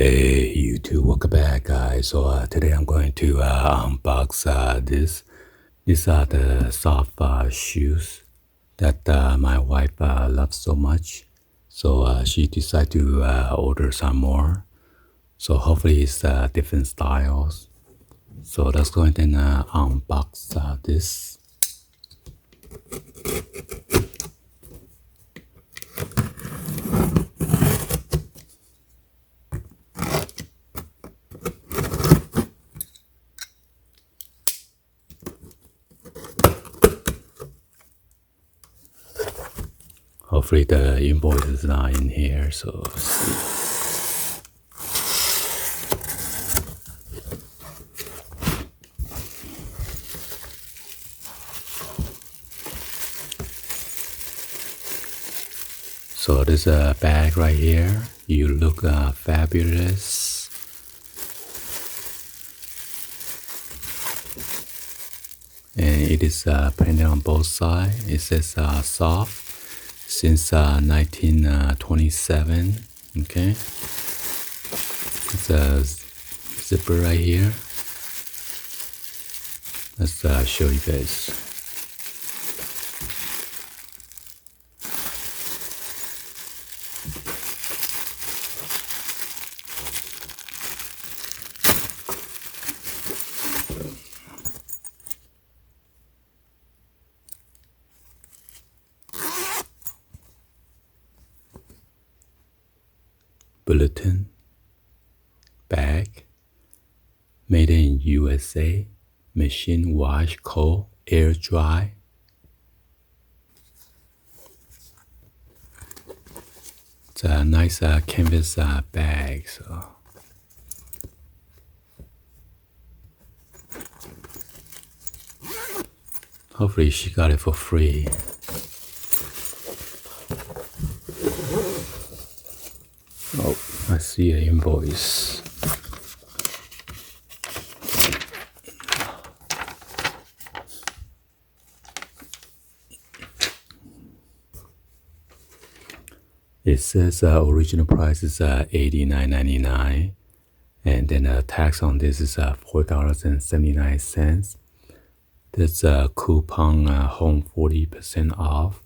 Hey YouTube, welcome back guys. So today I'm going to unbox this. These are the soft shoes that my wife loves so much. So she decided to order some more. So hopefully it's different styles. So let's go ahead and unbox this. Hopefully the invoice is not in here, so let's see. So there's a bag right here. You look fabulous. And it is printed on both sides. It says soft since 1927. Okay. It's a zipper right here. Let's show you guys. Bulletin, bag, made in USA, machine wash, cold, air dry. It's a nice canvas bag. So hopefully she got it for free. Oh, I see an invoice. It says original price is $89.99, and then tax on this is $4.79. There's a coupon home 40% off,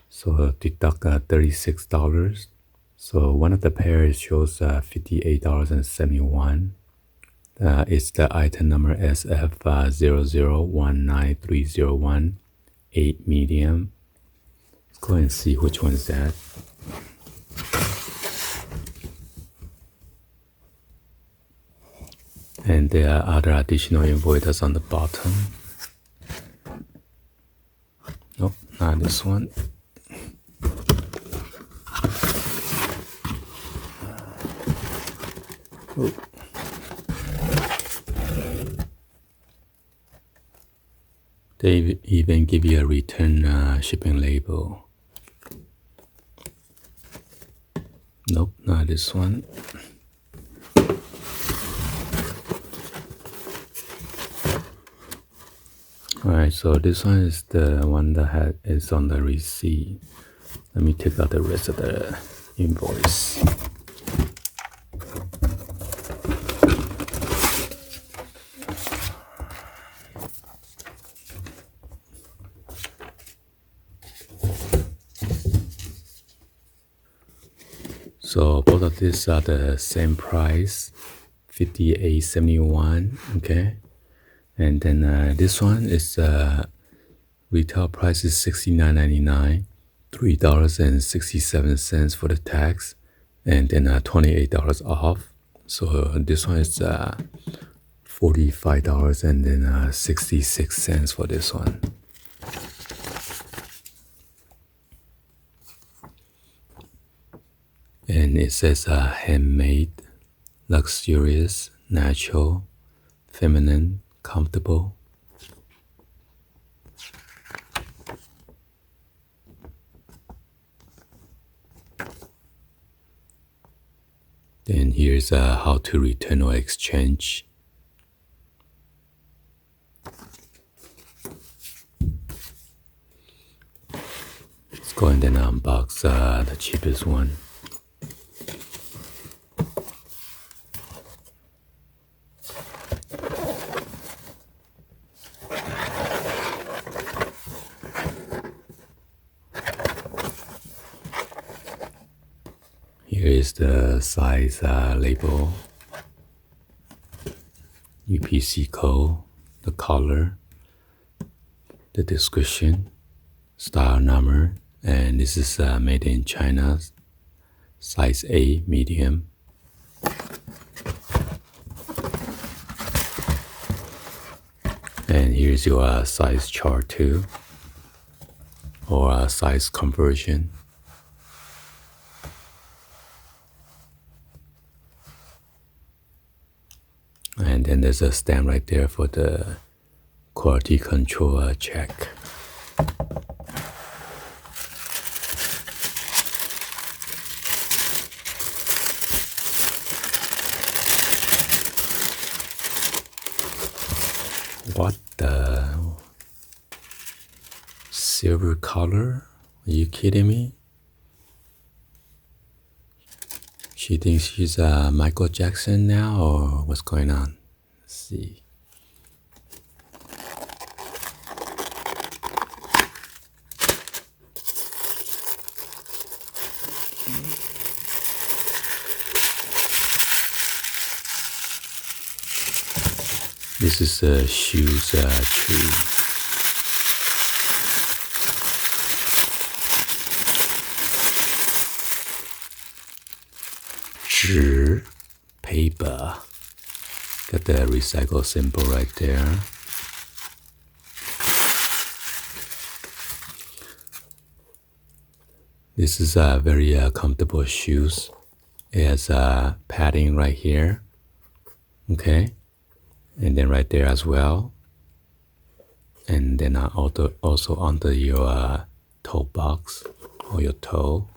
so deduct $36. So one of the pairs shows $58.71. It's the item number SF00193018 medium. Let's go ahead and see which one is that. And there are other additional invoices on the bottom. Nope, not this one. Oh. They even give you a return shipping label. Nope, not this one. Alright, so this one is the one that is on the receipt. Let me take out the rest of the invoice. So both of these are the same price, $58.71. Okay. And then this one is retail price is $69.99, $3.67 for the tax, and then $28 off. So this one is $45 and then 66 cents for this one. And it says handmade, luxurious, natural, feminine, comfortable. Then here's how to return or exchange. Let's go and then unbox the cheapest one. Here is the size label, UPC code, the color, the description, style number, and this is made in China, size A, medium. And here's your size chart too, or size conversion. And then there's a stamp right there for the quality control check. What the? Silver color? Are you kidding me? She thinks she's Michael Jackson now, or what's going on? Let's see. This is a shoes tree. Paper. Got the recycle symbol right there. This is a very comfortable shoes. It has padding right here. Okay. And then right there as well. And then also under your toe box or your toe.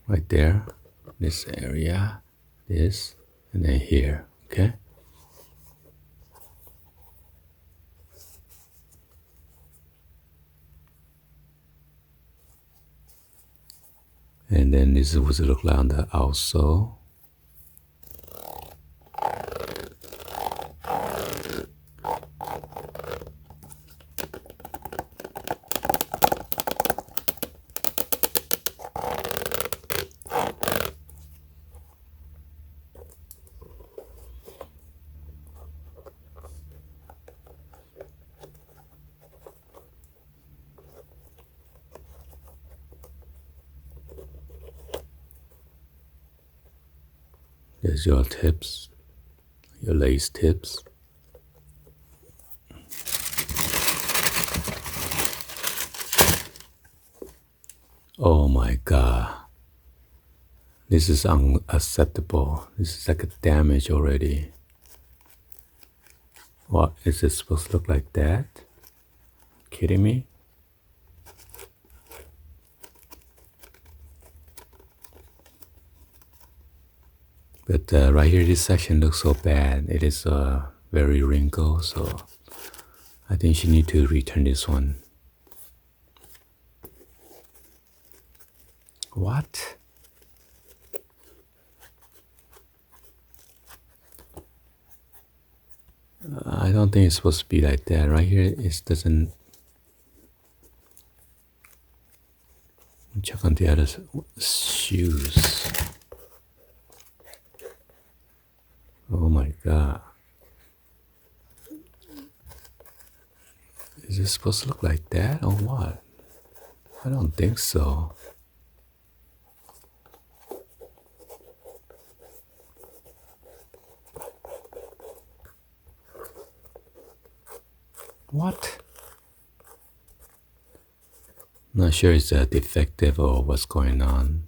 Right there, this area, this, and then here, okay? And then this is what it looks like on the outsole. There's your tips, your lace tips. Oh my God. This is unacceptable. This is like a damage already. What, is it supposed to look like that? Kidding me? But right here, this section looks so bad. It is very wrinkled, so I think she need to return this one. What? I don't think it's supposed to be like that. Right here, it doesn't. Check on the other shoes. Oh my God. Is it supposed to look like that or what? I don't think so. What? Not sure it's defective or what's going on.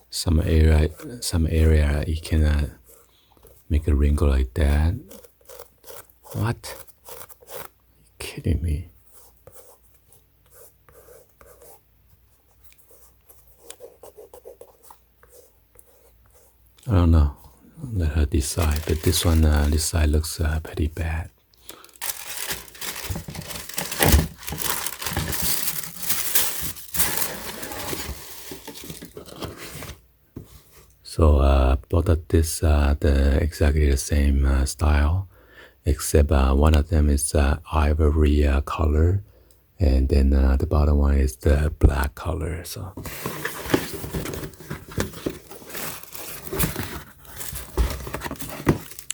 Some area you cannot make a wrinkle like that. What? Are you kidding me? I don't know. Let her decide. But this one, this side looks pretty bad. So both of this, exactly the same style. except one of them is ivory color, and then the bottom one is the black color. So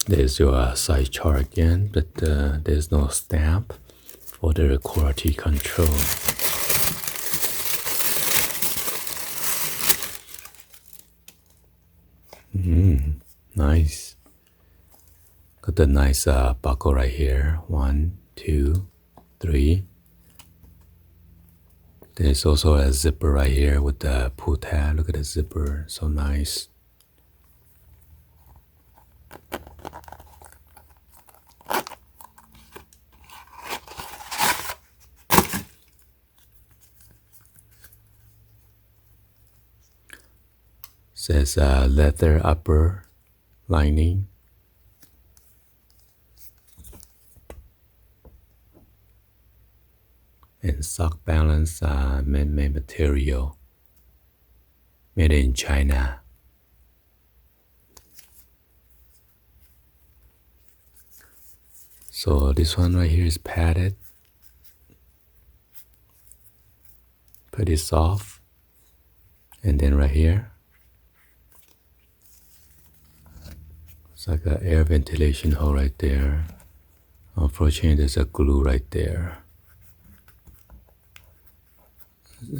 there's your size chart again, but there's no stamp for the quality control. Nice. Got the nice buckle right here. 1, 2, 3. There's also a zipper right here with the pull tab. Look at the zipper, so nice. Says leather upper lining. And sock balance man-made material, made in China. So this one right here is padded, pretty soft. And then right here, it's like an air ventilation hole right there. Unfortunately, there's a glue right there.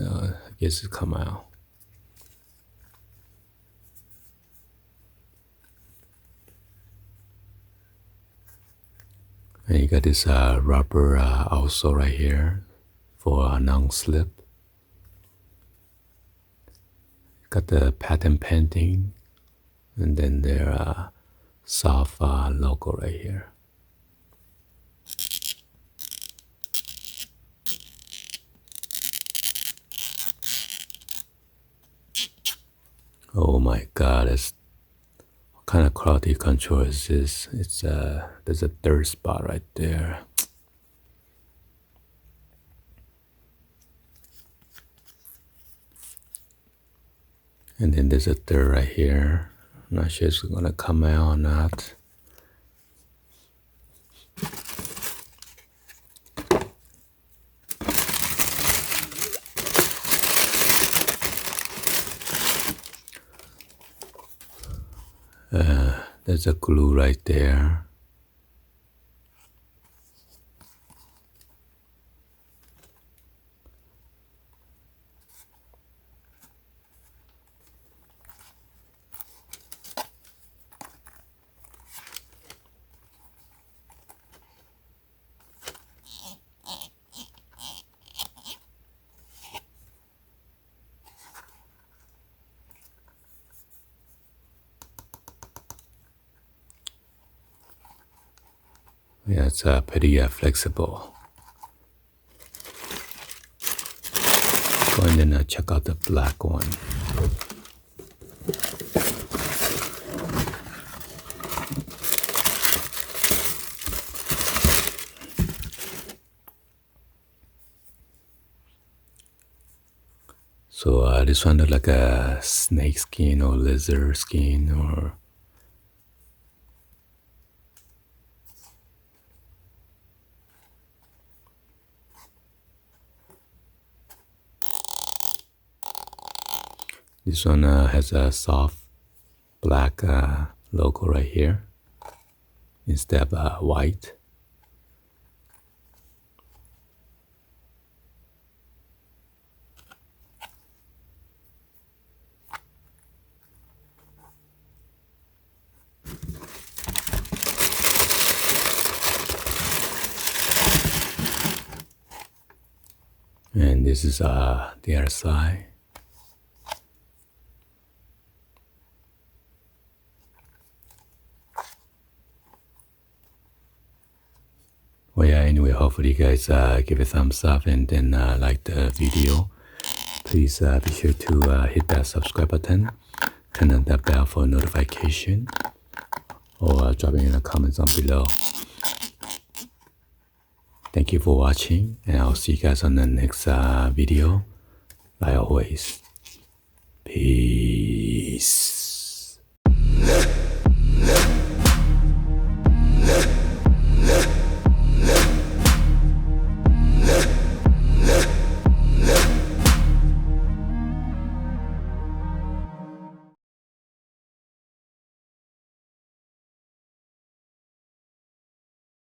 I guess it come out. And you got this rubber also right here for non-slip. Got the patent pending, and then their soft logo right here. Oh my God, what kind of quality control is this? It's there's a dirt spot right there. And then there's a dirt right here. I'm not sure if it's gonna come out or not. There's a glue right there. Yeah, it's pretty flexible. Go ahead and check out the black one. So this one looks like a snake skin or lizard skin or this one has a soft black logo right here instead of white. And this is the other side. Well, yeah, anyway, hopefully you guys give it a thumbs up and then like the video. Please be sure to hit that subscribe button, turn on that bell for notification, or drop it in the comments down below. Thank you for watching, and I'll see you guys on the next video. Like always, peace.